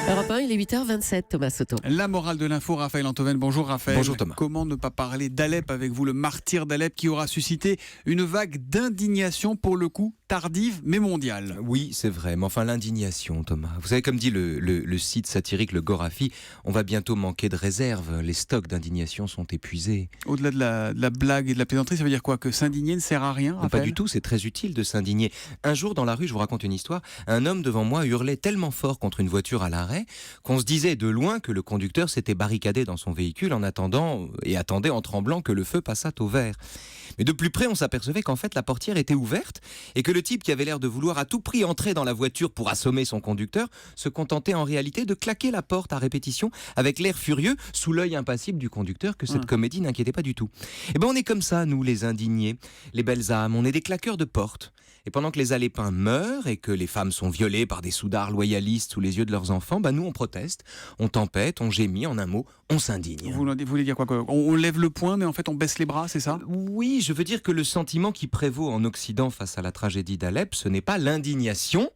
Europe 1, il est 8h27, Thomas Soto. La morale de l'info, Raphaël Antoven. Bonjour Raphaël. Bonjour Thomas. Comment ne pas parler d'Alep avec vous, le martyr d'Alep qui aura suscité une vague d'indignation, pour le coup tardive mais mondiale. Oui, c'est vrai, mais enfin l'indignation, Thomas. Vous savez, comme dit le site satirique Le Gorafi, on va bientôt manquer de réserves. Les stocks d'indignation sont épuisés. Au-delà de la blague et de la plaisanterie, ça veut dire quoi? Que s'indigner ne sert à rien, Raphaël? Pas du tout, c'est très utile de s'indigner. Un jour, dans la rue, je vous raconte une histoire, un homme devant moi hurlait tellement fort contre une voiture à l'arrêt qu'on se disait de loin que le conducteur s'était barricadé dans son véhicule en attendant et attendait en tremblant que le feu passât au vert. Mais de plus près, on s'apercevait qu'en fait la portière était ouverte et que le type qui avait l'air de vouloir à tout prix entrer dans la voiture pour assommer son conducteur se contentait en réalité de claquer la porte à répétition avec l'air furieux sous l'œil impassible du conducteur que cette comédie n'inquiétait pas du tout. Et ben on est comme ça, nous les indignés, les belles âmes, on est des claqueurs de porte. Et pendant que les Alépins meurent et que les femmes sont violées par des soudards loyalistes sous les yeux de leurs enfants, nous on proteste, on tempête, on gémit, en un mot, on s'indigne. Vous voulez dire quoi? On lève le poing mais en fait on baisse les bras, c'est ça? Oui, je veux dire que le sentiment qui prévaut en Occident face à la tragédie d'Alep, ce n'est pas l'indignation,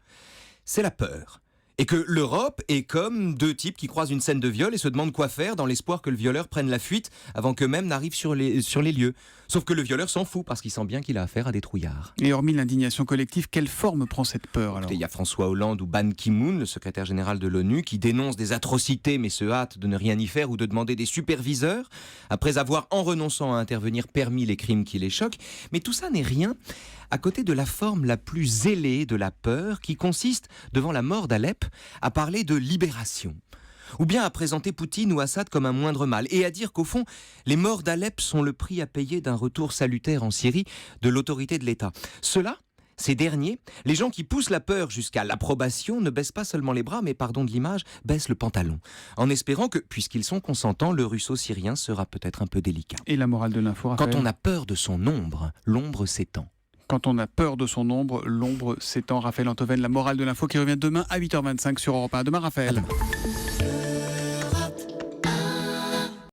c'est la peur. Et que l'Europe est comme deux types qui croisent une scène de viol et se demandent quoi faire dans l'espoir que le violeur prenne la fuite avant qu'eux-mêmes n'arrivent sur les lieux. Sauf que le violeur s'en fout parce qu'il sent bien qu'il a affaire à des trouillards. Et hormis l'indignation collective, quelle forme prend cette peur alors? Il y a François Hollande ou Ban Ki-moon, le secrétaire général de l'ONU, qui dénonce des atrocités mais se hâte de ne rien y faire ou de demander des superviseurs, après avoir, en renonçant à intervenir, permis les crimes qui les choquent. Mais tout ça n'est rien à côté de la forme la plus zélée de la peur qui consiste, devant la mort d'Alep, à parler de libération. Ou bien à présenter Poutine ou Assad comme un moindre mal, et à dire qu'au fond, les morts d'Alep sont le prix à payer d'un retour salutaire en Syrie de l'autorité de l'État. Cela, ces derniers, les gens qui poussent la peur jusqu'à l'approbation, ne baissent pas seulement les bras, mais, pardon de l'image, baissent le pantalon, en espérant que, puisqu'ils sont consentants, le russo-syrien sera peut-être un peu délicat. Et la morale de l'info, Raphaël? Quand on a peur de son ombre, l'ombre s'étend. Quand on a peur de son ombre, l'ombre s'étend. Raphaël Antoven, la morale de l'info qui revient demain à 8h25 sur Europe 1. À demain, Raphaël. À demain.